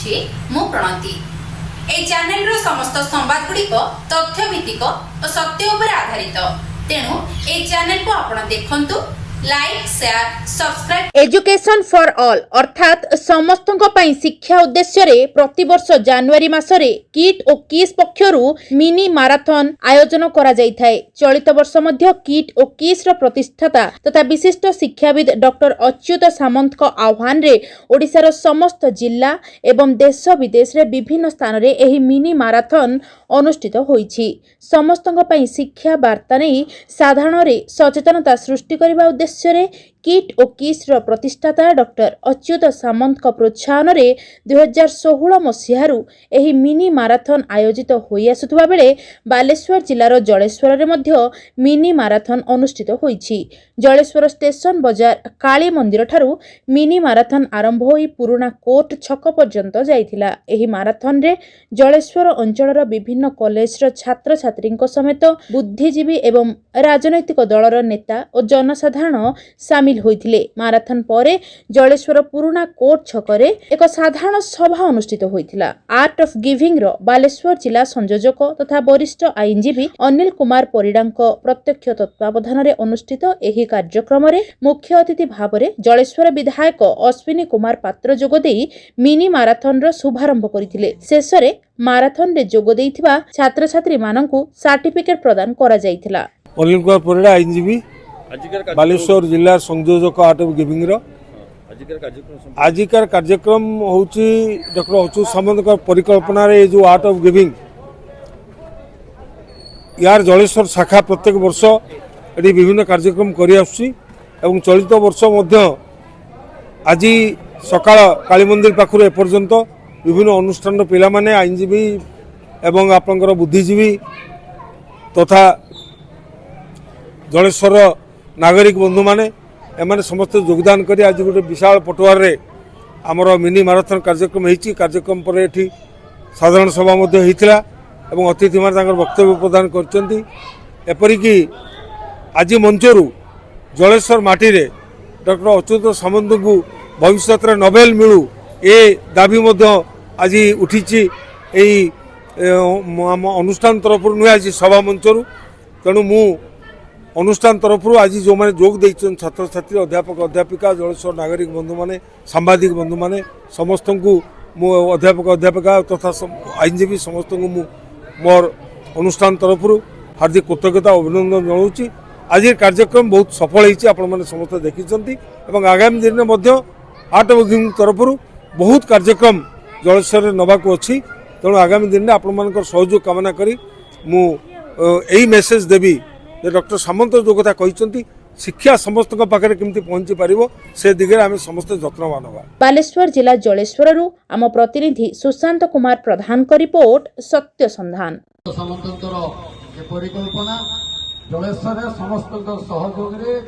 अछि मु प्रणति। ए चैनल रो समस्त संवाद गुड़िक तथ्य भित्तिक और सत्य उपर आधारित। तेणु ए चैनल को आपण देखंतु, like share subscribe. Education for all अर्थात समस्तों पई शिक्षा उद्देश्य रे प्रतिवर्ष जनवरी मासरे किट और किस पक्षरु मिनी माराथन आयोजन करा जाय थाए। चलित वर्ष मध्य किट और किस रो प्रतिष्ठाता तथा विशिष्ट शिक्षाविद डॉक्टर अच्युत सामंत को आह्वान रे ओडिशार समस्त जिला एवं देश विदेश रे विभिन्न स्थान रे एही मिनी माराथन अनुष्ठित होईछि। समस्तों पई शिक्षा वार्ता नहीं साधारण रे सचेतनता सृष्टि करबा उद्देश्य रे किट और किस रो प्रतिष्ठाता डॉक्टर अच्युत सामंत को प्रोत्साहन रे 2016 मसीहारू एही मिनी माराथन आयोजित होई आसुथबा बेले बालेश्वर जिल्लार जलेश्वर रे मध्य मिनी माराथन अनुष्ठित होईछि। जलेश्वर स्टेशन बाजार काली मंदिर ठारू मिनी माराथन आरंभ होई पुराना कोर्ट छक पर्यंत जाइथिला। एही माराथन रे जलेश्वर अंचलर विभिन्न कॉलेज रो छात्र छात्री समेत बुद्धिजीवी एवं राजनैतिक दलर नेता और जनसाधारण सामिल होइथिले। माराथन परे जलेश्वर पुराना कोर्ट छकरे एक साधारण सभा अनुष्ठित होइथिला। आर्ट ऑफ गिविंग रो बालेश्वर जिला संयोजक तथा वरिष्ठ आईनजीवी अनिल कुमार परिडांको प्रत्यक्ष तत्वावधान रे अनुष्ठित एही कार्यक्रम रे मुख्य अतिथि भाबरे जलेश्वर विधायक अश्विनी कुमार पात्र जोग देई मिनी माराथन रो शुभारंभ करिथिले। शेषरे माराथन रे जोग देइथिबा छात्र छात्री माननकु सर्टिफिकेट प्रदान करा जाइथिला। अनिल कुमार परिडा आईनजीवी बालेश्वर जिला संयोजक आर्ट ऑफ गिविंग आजिकार कार्यक्रम होची डॉक्टर अच्युत सामंत परिकल्पना रे जो आर्ट ऑफ गिविंग यार जलेश्वर शाखा प्रत्येक वर्ष एटी विभिन्न कार्यक्रम करि आसुची एवं चलित वर्ष मध्य आज सकाळ काली मंदिर पाखरु एपर्यंत विभिन्न अनुष्ठान पिला माने आईनजीवी एवं आपनकर बुद्धिजीवी तथा जलेश्वर नागरिक बंधु माने एमाने समस्त योगदान करी आज गोटे विशाल पटुआर रे आमर मिनी माराथन कार्यक्रम होईची। कार्यक्रम पर एठी साधारण सभा मध्ये होइथिला एवं अतिथि माने तांकर वक्तव्य प्रदान करचंती। एपरि कि आज मंचरू जलेश्वर माटी रे डॉक्टर अच्युत सामंत को भविष्य रे नोबेल मिलू ए दाबी मध्ये आज उठीची एई अनुष्ठान तरफ नुहे आज सभा मंचरू। तेणु मु अनुष्ठान तरफ आज जो मैंने जोग देइछन छात्र छात्री अध्यापक अध्यापिका जलेश्वर नागरिक बंधु माने सांबादिक बंधु माने समस्त को मु अध्यापक अध्यापिका तथा आईनजीवी समस्त को मु मोर अनुष्ठान तरफ हार्दिक कृतज्ञता अभिनंदन जनाऊँगी। आज कार्यक्रम बहुत सफल होईछि, आपण माने समस्त देखिछंती एवं आगामी दिन में मध्य आर्ट ऑफ गिविंग तरफ बहुत कार्यक्रम जलेश्वर नवा को अछि। तेणु आगामी दिन में आपण मानकर सहयोग कामना करी मु एही मेसेज देबी जे डॉक्टर सामंत जो कथा कहते शिक्षा समस्त पाखे केमती पहुंची पारिबो से दिगरे आमे समस्त जत्नवान होबा। बालेश्वर जिला जलेश्वररू आम प्रतिनिधि सुशांत कुमार प्रधान को रिपोर्ट सत्य संधान। सामंतर परिकल्पना जलेश्वर समस्त सहयोग रे